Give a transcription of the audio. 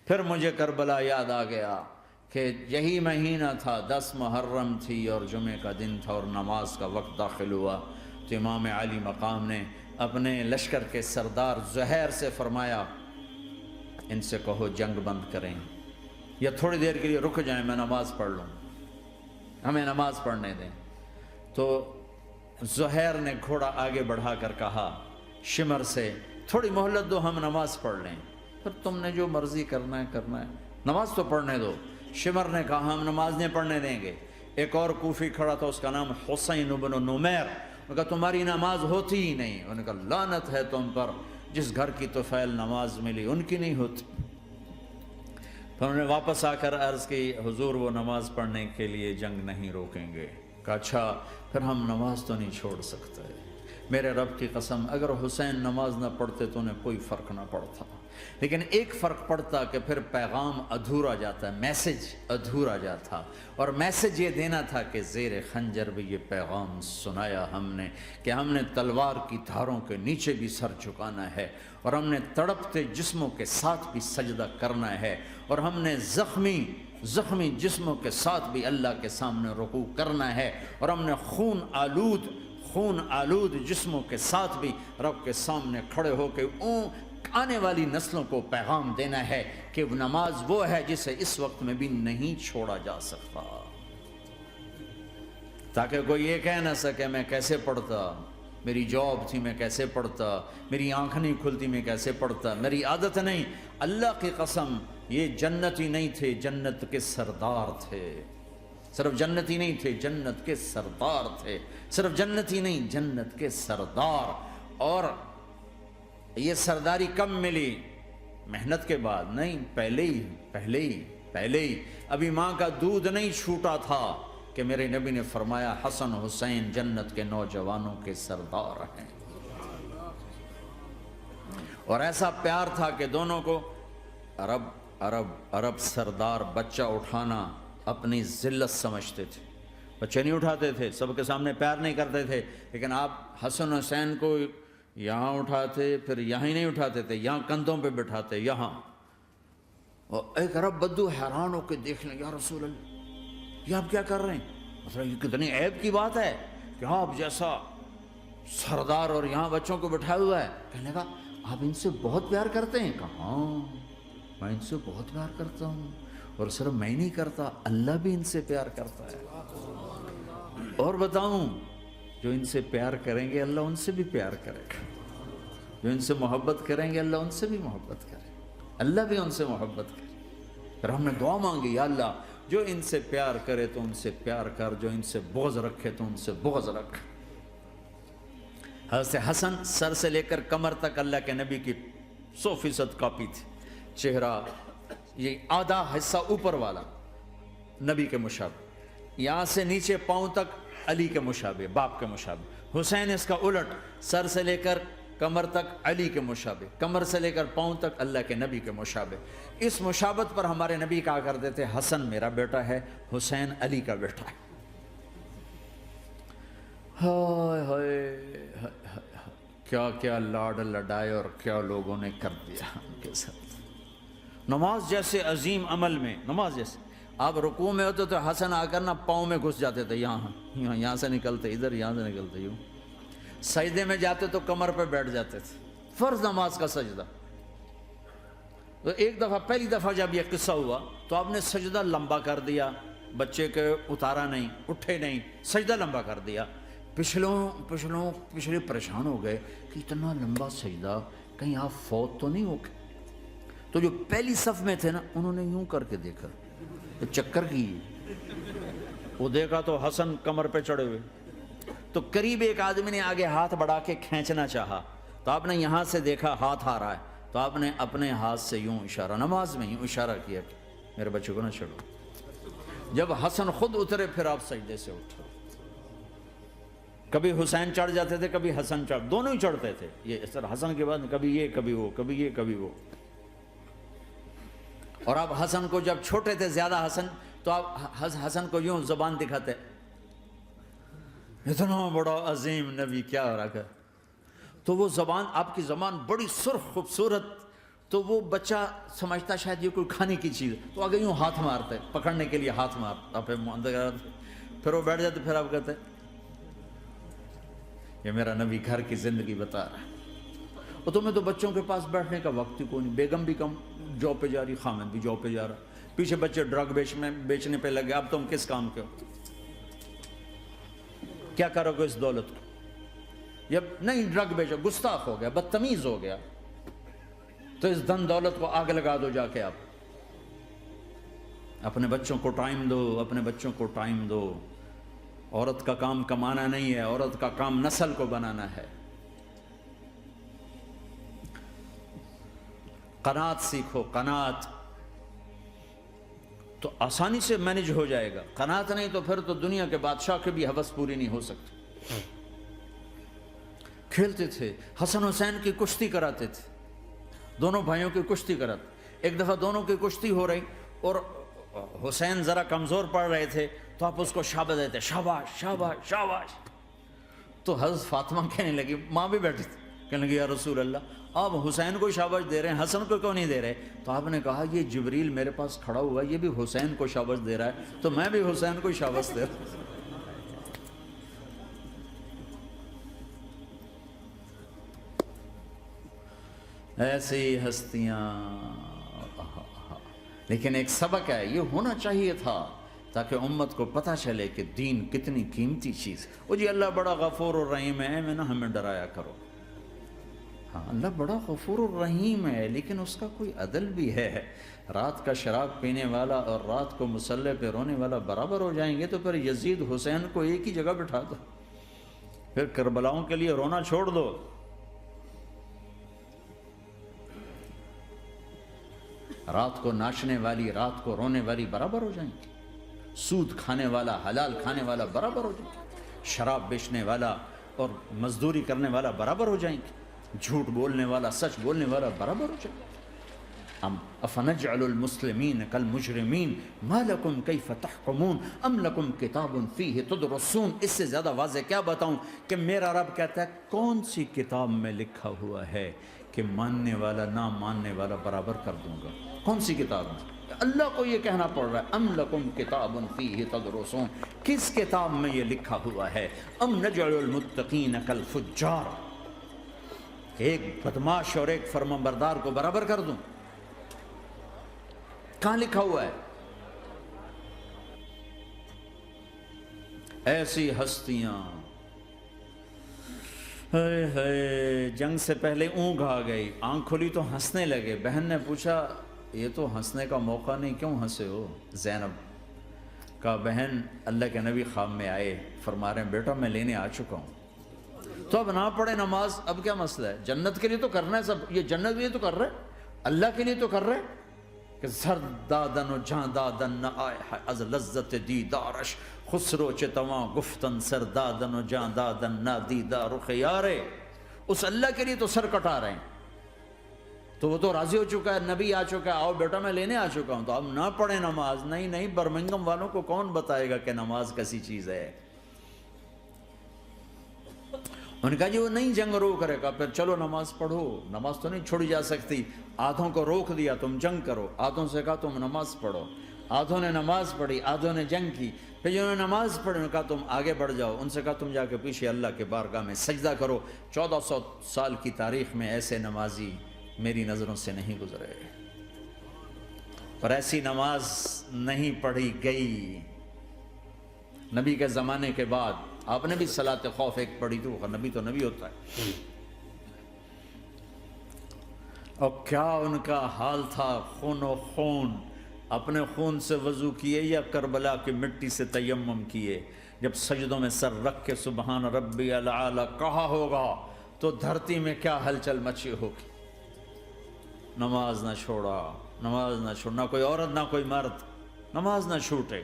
پھر مجھے کربلا یاد آ گیا کہ یہی مہینہ تھا، 10 محرم تھی اور جمعے کا دن تھا اور نماز کا وقت داخل ہوا، تو امام علی مقام نے اپنے لشکر کے سردار زہیر سے فرمایا ان سے کہو جنگ بند کریں یا تھوڑی دیر کے لیے رک جائیں، میں نماز پڑھ لوں، ہمیں نماز پڑھنے دیں۔ تو زہیر نے گھوڑا آگے بڑھا کر کہا شمر سے تھوڑی مہلت دو، ہم نماز پڑھ لیں، پھر تم نے جو مرضی کرنا ہے، نماز تو پڑھنے دو۔ شمر نے کہا ہم نماز نہیں پڑھنے دیں گے۔ ایک اور کوفی کھڑا تھا، اس کا نام حسین بن نمیر، انہوں نے کہا تمہاری نماز ہوتی ہی نہیں۔ انہوں نے کہا لعنت ہے تم پر، جس گھر کی طفیل نماز ملی ان کی نہیں ہوتی۔ پھر انہوں نے واپس آ کر عرض کی حضور وہ نماز پڑھنے کے لیے جنگ نہیں روکیں گے۔ کہا اچھا پھر ہم نماز تو نہیں چھوڑ سکتے، میرے رب کی قسم اگر حسین نماز نہ پڑھتے تو انہیں کوئی فرق نہ پڑتا، لیکن ایک فرق پڑتا کہ پھر پیغام ادھورا جاتا، میسج ادھورا جاتا، اور میسج یہ دینا تھا کہ زیر خنجر بھی یہ پیغام سنایا ہم نے کہ ہم نے تلوار کی دھاروں کے نیچے بھی سر جھکانا ہے، اور ہم نے تڑپتے جسموں کے ساتھ بھی سجدہ کرنا ہے، اور ہم نے زخمی جسموں کے ساتھ بھی اللہ کے سامنے رکوع کرنا ہے، اور ہم نے خون آلود جسموں کے ساتھ بھی رب کے سامنے کھڑے ہو کے آنے والی نسلوں کو پیغام دینا ہے کہ نماز وہ ہے جسے اس وقت میں بھی نہیں چھوڑا جا سکتا، تاکہ کوئی یہ کہہ نہ سکے میں کیسے پڑھتا، میری جاب تھی میں کیسے پڑھتا، میری آنکھ نہیں کھلتی میں کیسے پڑھتا، میری عادت نہیں۔ اللہ کی قسم یہ جنتی نہیں تھے، جنت کے سردار تھے، صرف جنتی نہیں تھے، جنت کے سردار تھے، صرف جنتی نہیں جنت کے سردار۔ اور یہ سرداری کب ملی؟ محنت کے بعد نہیں، پہلے ہی ابھی ماں کا دودھ نہیں چھوٹا تھا کہ میرے نبی نے فرمایا حسن حسین جنت کے نوجوانوں کے سردار ہیں، اور ایسا پیار تھا کہ دونوں کو عرب سردار بچہ اٹھانا اپنی ذلت سمجھتے تھے، بچے نہیں اٹھاتے تھے، سب کے سامنے پیار نہیں کرتے تھے، لیکن آپ حسن حسین کو یہاں اٹھاتے پھر یہاں ہی نہیں اٹھاتے تھے، یہاں کندھوں پہ بٹھاتے یہاں، اور ایک عرب بدو حیران ہو کے دیکھ لیں یا رسول اللہ یہ آپ کیا کر رہے ہیں، مطلب یہ کتنی عیب کی بات ہے کہ آپ جیسا سردار اور یہاں بچوں کو بٹھایا ہوا ہے۔ کہنے لگا آپ ان سے بہت پیار کرتے ہیں؟ کہا ہاں میں ان سے بہت پیار کرتا ہوں، اور صرف میں نہیں کرتا اللہ بھی ان سے پیار کرتا ہے، اور بتاؤں جو ان سے پیار کریں گے اللہ ان سے بھی پیار کرے گا، جو ان سے محبت کریں گے اللہ ان سے بھی محبت کرے، اللہ بھی ان سے محبت کرے۔ پھر ہم نے دعا مانگی یا اللہ جو ان سے پیار کرے تو ان سے پیار کر، جو ان سے بغض رکھے تو ان سے بغض رکھ۔ حضرت حسن سر سے لے کر کمر تک اللہ کے نبی کی 100% کاپی تھی، چہرہ یہ آدھا حصہ اوپر والا نبی کے مشابہ، یہاں سے نیچے پاؤں تک علی کے مشابہ، باپ کے مشابہ۔ حسین اس کا الٹ، سر سے لے کر کمر تک علی کے مشابہ، کمر سے لے کر پاؤں تک اللہ کے نبی کے مشابہ۔ اس مشابہت پر ہمارے نبی کہا کرتے تھے حسن میرا بیٹا ہے، حسین علی کا بیٹا ہے۔ ہائے ہائے کیا کیا لاڈ لڈائے اور کیا لوگوں نے کر دیا ان کے ساتھ۔ نماز جیسے عظیم عمل میں، نماز جیسے آپ رکوع میں ہوتے تو حسن آ کر نہ پاؤں میں گھس جاتے تھے، یہاں سے نکلتے ادھر، یہاں سے نکلتے یوں، سجدے میں جاتے تو کمر پہ بیٹھ جاتے تھے، فرض نماز کا سجدہ۔ تو ایک دفعہ پہلی دفعہ جب یہ قصہ ہوا تو آپ نے سجدہ لمبا کر دیا، بچے کے اتارا نہیں، اٹھے نہیں، سجدہ لمبا کر دیا۔ پچھلے پریشان ہو گئے کہ اتنا لمبا سجدہ کہیں آپ فوت تو نہیں ہو گئے۔ تو جو پہلی صف میں تھے نا انہوں نے یوں کر کے دیکھا، چکر کی وہ دیکھا تو حسن کمر پہ چڑھے ہوئے، تو قریب ایک آدمی نے آگے ہاتھ بڑھا کے کھینچنا چاہا، تو آپ نے یہاں سے دیکھا ہاتھ آ رہا ہے، تو آپ نے اپنے ہاتھ سے یوں اشارہ، نماز میں یوں اشارہ کیا کہ میرے بچے کو نہ چھڑو۔ جب حسن خود اترے پھر آپ سجدے سے اٹھے، کبھی حسین چڑھ جاتے تھے کبھی حسن چڑھ، دونوں ہی چڑھتے تھے، یہ اس طرح حسن کے بعد کبھی یہ کبھی وہ، کبھی یہ کبھی وہ۔ اور آپ حسن کو جب چھوٹے تھے زیادہ حسن، تو آپ حسن کو یوں زبان دکھاتے، اتنا بڑا عظیم نبی کیا ہو رہا ہے، تو وہ زبان، آپ کی زبان بڑی سرخ خوبصورت تو وہ بچہ سمجھتا شاید یہ کوئی کھانے کی چیز ہے، تو آگے یوں ہاتھ مارتا ہے، پکڑنے کے لیے ہاتھ مارتا، پھر وہ بیٹھ جاتے، پھر آپ کہتے ہیں یہ میرا نبی گھر کی زندگی بتا رہا ہے۔ اور تمہیں تو بچوں کے پاس بیٹھنے کا وقت ہی کوئی نہیں، بیگم بھی کم جاب پہ جا رہی، خامد بھی جاب پہ جا رہا، پیچھے بچے ڈرگ بیچنے پہ لگے، اب تم کس کام کے ہو؟ کیا کرو گے اس دولت کو؟ یا نہیں ڈرگ بیچو، گستاخ ہو گیا، بدتمیز ہو گیا، تو اس دن دولت کو آگ لگا دو جا کے۔ آپ اپنے بچوں کو ٹائم دو، اپنے بچوں کو ٹائم دو۔ عورت کا کام کمانا نہیں ہے، عورت کا کام نسل کو بنانا ہے۔ قناعت سیکھو، قناعت تو آسانی سے مینج ہو جائے گا، قناعت نہیں تو پھر تو دنیا کے بادشاہ کی بھی ہوس پوری نہیں ہو سکتی۔ کھیلتے تھے، حسن حسین کی کشتی کراتے تھے، دونوں بھائیوں کی کشتی کراتے۔ ایک دفعہ دونوں کی کشتی ہو رہی اور حسین ذرا کمزور پڑ رہے تھے، تو آپ اس کو شاباش دیتے، شاباش شاباش شاباش۔ تو حضرت فاطمہ کہنے لگی، ماں بھی بیٹھی تھی، کہنے لگی یا رسول اللہ آپ حسین کو شاباش دے رہے ہیں، حسن کو کیوں نہیں دے رہے؟ تو آپ نے کہا یہ جبریل میرے پاس کھڑا ہوا ہے، یہ بھی حسین کو شاباش دے رہا ہے، تو میں بھی حسین کو شاباش دے رہا ہوں۔ ایسی ہستیاں، لیکن ایک سبق ہے، یہ ہونا چاہیے تھا تاکہ امت کو پتہ چلے کہ دین کتنی قیمتی چیز ہے۔ وہ جی اللہ بڑا غفور الرحیم ہے، میں نہ ہمیں ڈرایا کرو۔ ہاں اللہ بڑا غفور الرحیم ہے، لیکن اس کا کوئی عدل بھی ہے۔ رات کا شراب پینے والا اور رات کو مصلی پہ رونے والا برابر ہو جائیں گے، تو پھر یزید حسین کو ایک ہی جگہ بٹھا دو، پھر کربلاؤں کے لیے رونا چھوڑ دو۔ رات کو ناچنے والی، رات کو رونے والی برابر ہو جائیں گے، سود کھانے والا، حلال کھانے والا برابر ہو جائیں گے، شراب بیچنے والا اور مزدوری کرنے والا برابر ہو جائیں گے، جھوٹ بولنے والا، سچ بولنے والا برابر ہو جائیں گے۔ افنجعل المسلمین کالمجرمین ما لکم کیف تحکمون ام لکم کتاب فیہ تدرسون۔ اس سے زیادہ واضح کیا بتاؤں کہ میرا رب کہتا ہے کون سی کتاب میں لکھا ہوا ہے کہ ماننے والا نہ ماننے والا برابر کر دوں گا؟ کون سی کتاب میں؟ اللہ کو یہ کہنا پڑ رہا ہے ام لکم کتاب فیہ تدرسون، کس کتاب میں یہ لکھا ہوا ہے؟ ام نجعل المتقین کالفجار، ایک بدماش اور ایک فرمانبردار کو برابر کر دوں؟ کہاں لکھا ہوا ہے؟ ایسی ہستیاں، جنگ سے پہلے اونگ آ گئی، آنکھ کھلی تو ہنسنے لگے۔ بہن نے پوچھا یہ تو ہنسنے کا موقع نہیں، کیوں ہنسے ہو؟ زینب کہا بہن اللہ کے نبی خواب میں آئے، فرما رہے ہیں بیٹا میں لینے آ چکا ہوں، تو اب نہ پڑھے نماز، اب کیا مسئلہ ہے؟ جنت کے لیے تو کرنا ہے سب، یہ جنت کے لیے تو کر رہے، اللہ کے لیے تو کر رہے کہ زر دادن و جان دادن نہ آئے از لذت دیدارش، خسرو چتواں گفتن سر دادن و جان دادن نہ دیدار رخ یارے۔ اس اللہ کے لیے تو سر کٹا رہے ہیں، تو وہ تو راضی ہو چکا ہے، نبی آ چکا ہے، آؤ بیٹا میں لینے آ چکا ہوں، تو اب نہ پڑھیں نماز؟ نہیں نہیں، برمنگم والوں کو کون بتائے گا کہ نماز کیسی چیز ہے؟ انہوں نے کہا جی وہ نہیں جنگ روک کرے گا، پھر چلو نماز پڑھو، نماز تو نہیں چھوڑی جا سکتی۔ آدھوں کو روک دیا تم جنگ کرو، آدھوں سے کہا تم نماز پڑھو، آدھوں نے نماز پڑھی، آدھوں نے جنگ کی۔ پھر جنہوں نے نماز پڑھی انہوں نے کہا تم آگے بڑھ جاؤ، ان سے کہا تم جا کے پیچھے اللہ کے بارگاہ میں سجدہ کرو۔ 1400 سال کی تاریخ میں ایسے نمازی میری نظروں سے نہیں گزرے، اور ایسی نماز نہیں پڑھی گئی نبی کے زمانے کے بعد۔ آپ نے بھی صلاۃ خوف ایک پڑھی تھی، وہ نبی تو نبی ہوتا ہے، اور کیا ان کا حال تھا، خون و خون، اپنے خون سے وضو کیے یا کربلا کی مٹی سے تیمم کیے؟ جب سجدوں میں سر رکھ کے سبحان ربی الاعلی کہا ہوگا تو دھرتی میں کیا ہلچل مچی ہوگی۔ نماز نہ چھوڑا، نماز نہ چھوڑنا، کوئی عورت نہ کوئی مرد، نماز نہ چھوٹے۔